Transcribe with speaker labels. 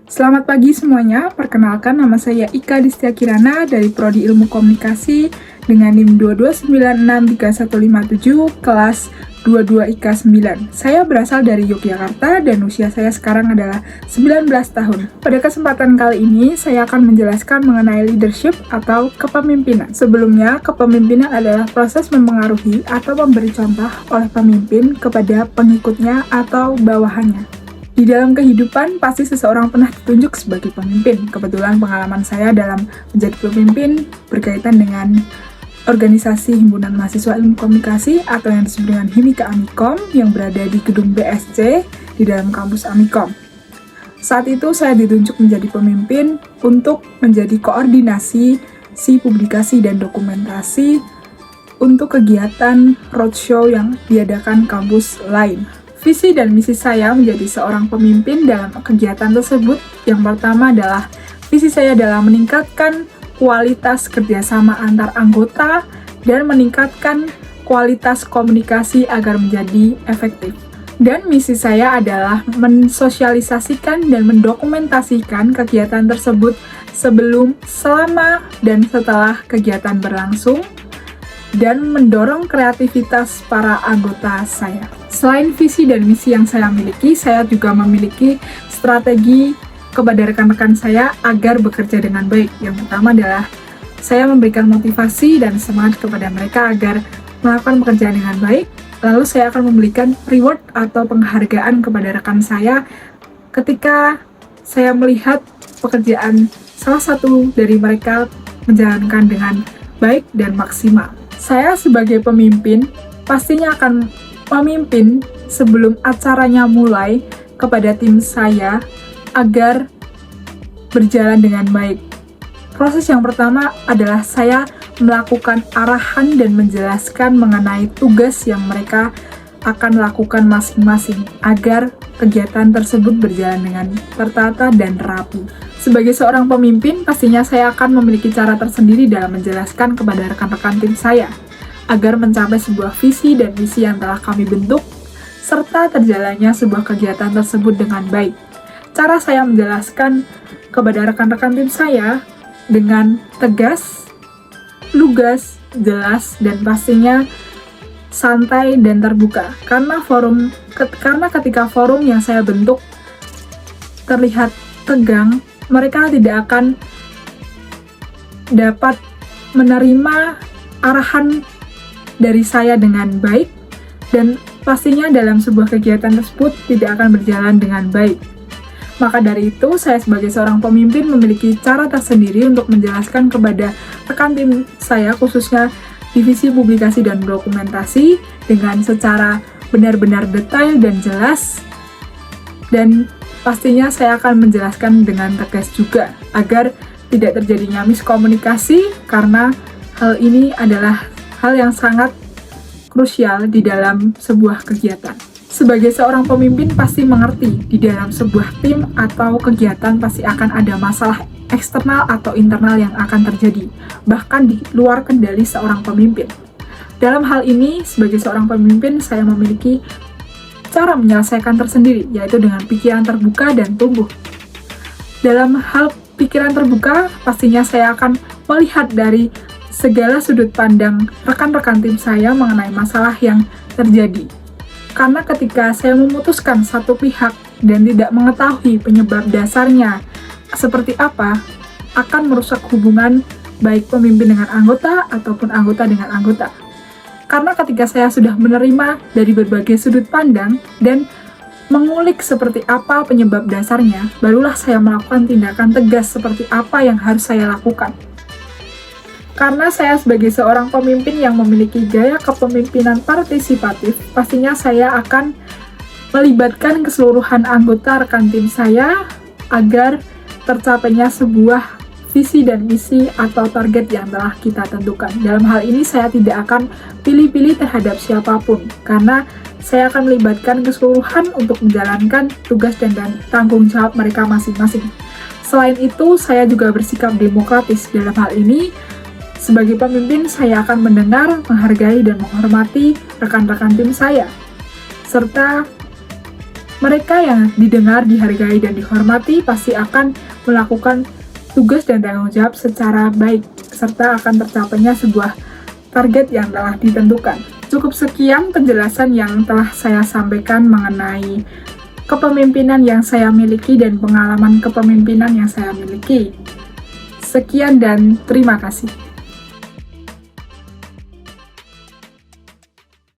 Speaker 1: Selamat pagi semuanya, perkenalkan nama saya Ika Distia Kirana dari Prodi Ilmu Komunikasi dengan NIM 2296357 kelas 22 IKA 9. Saya berasal dari Yogyakarta dan usia saya sekarang adalah 19 tahun. Pada kesempatan kali ini, saya akan menjelaskan mengenai leadership atau kepemimpinan. Sebelumnya, kepemimpinan adalah proses mempengaruhi atau memberi contoh oleh pemimpin kepada pengikutnya atau bawahannya. Di dalam kehidupan, pasti seseorang pernah ditunjuk sebagai pemimpin. Kebetulan pengalaman saya dalam menjadi pemimpin berkaitan dengan organisasi Himpunan Mahasiswa Ilmu Komunikasi atau yang disebut dengan Himika Amikom yang berada di gedung BSC di dalam kampus Amikom. Saat itu saya ditunjuk menjadi pemimpin untuk menjadi koordinasi publikasi dan dokumentasi untuk kegiatan roadshow yang diadakan kampus lain. Visi dan misi saya menjadi seorang pemimpin dalam kegiatan tersebut. Yang pertama adalah visi saya adalah meningkatkan kualitas kerjasama antar anggota dan meningkatkan kualitas komunikasi agar menjadi efektif. Dan misi saya adalah mensosialisasikan dan mendokumentasikan kegiatan tersebut sebelum, selama, dan setelah kegiatan berlangsung, dan mendorong kreativitas para anggota saya. Selain visi dan misi yang saya miliki, saya juga memiliki strategi kepada rekan-rekan saya agar bekerja dengan baik. Yang pertama adalah saya memberikan motivasi dan semangat kepada mereka agar melakukan pekerjaan dengan baik. Lalu saya akan memberikan reward atau penghargaan kepada rekan saya ketika saya melihat pekerjaan salah satu dari mereka menjalankan dengan baik dan maksimal. Saya sebagai pemimpin pastinya akan memimpin sebelum acaranya mulai kepada tim saya agar berjalan dengan baik. Proses yang pertama adalah saya melakukan arahan dan menjelaskan mengenai tugas yang mereka akan lakukan masing-masing agar kegiatan tersebut berjalan dengan tertata dan rapi. Sebagai seorang pemimpin, pastinya saya akan memiliki cara tersendiri dalam menjelaskan kepada rekan-rekan tim saya agar mencapai sebuah visi dan misi yang telah kami bentuk, serta terjalannya sebuah kegiatan tersebut dengan baik. Cara saya menjelaskan kepada rekan-rekan tim saya dengan tegas, lugas, jelas, dan pastinya santai dan terbuka. Karena ketika forum yang saya bentuk terlihat tegang, mereka tidak akan dapat menerima arahan dari saya dengan baik, dan pastinya dalam sebuah kegiatan tersebut tidak akan berjalan dengan baik. Maka dari itu, saya sebagai seorang pemimpin memiliki cara tersendiri untuk menjelaskan kepada rekan tim saya, khususnya divisi publikasi dan dokumentasi, dengan secara benar-benar detail dan jelas, dan pastinya saya akan menjelaskan dengan tegas juga, agar tidak terjadinya miskomunikasi, karena hal ini adalah hal yang sangat krusial di dalam sebuah kegiatan. Sebagai seorang pemimpin pasti mengerti di dalam sebuah tim atau kegiatan pasti akan ada masalah eksternal atau internal yang akan terjadi, bahkan di luar kendali seorang pemimpin. Dalam hal ini, sebagai seorang pemimpin, saya memiliki cara menyelesaikan tersendiri, yaitu dengan pikiran terbuka dan tumbuh. Dalam hal pikiran terbuka, pastinya saya akan melihat dari segala sudut pandang rekan-rekan tim saya mengenai masalah yang terjadi. Karena ketika saya memutuskan satu pihak dan tidak mengetahui penyebab dasarnya seperti apa, akan merusak hubungan baik pemimpin dengan anggota ataupun anggota dengan anggota. Karena ketika saya sudah menerima dari berbagai sudut pandang dan mengulik seperti apa penyebab dasarnya, barulah saya melakukan tindakan tegas seperti apa yang harus saya lakukan. Karena saya sebagai seorang pemimpin yang memiliki gaya kepemimpinan partisipatif, pastinya saya akan melibatkan keseluruhan anggota rekan tim saya agar tercapainya sebuah visi dan misi atau target yang telah kita tentukan. Dalam hal ini saya tidak akan pilih-pilih terhadap siapapun, karena saya akan melibatkan keseluruhan untuk menjalankan tugas dan tanggung jawab mereka masing-masing. Selain itu, saya juga bersikap demokratis. Dalam hal ini, sebagai pemimpin, saya akan mendengar, menghargai, dan menghormati rekan-rekan tim saya, serta Mereka yang didengar, dihargai, dan dihormati pasti akan melakukan tugas dan tanggung jawab secara baik, serta akan tercapainya sebuah target yang telah ditentukan. Cukup sekian penjelasan yang telah saya sampaikan mengenai kepemimpinan yang saya miliki dan pengalaman kepemimpinan yang saya miliki. Sekian dan terima kasih.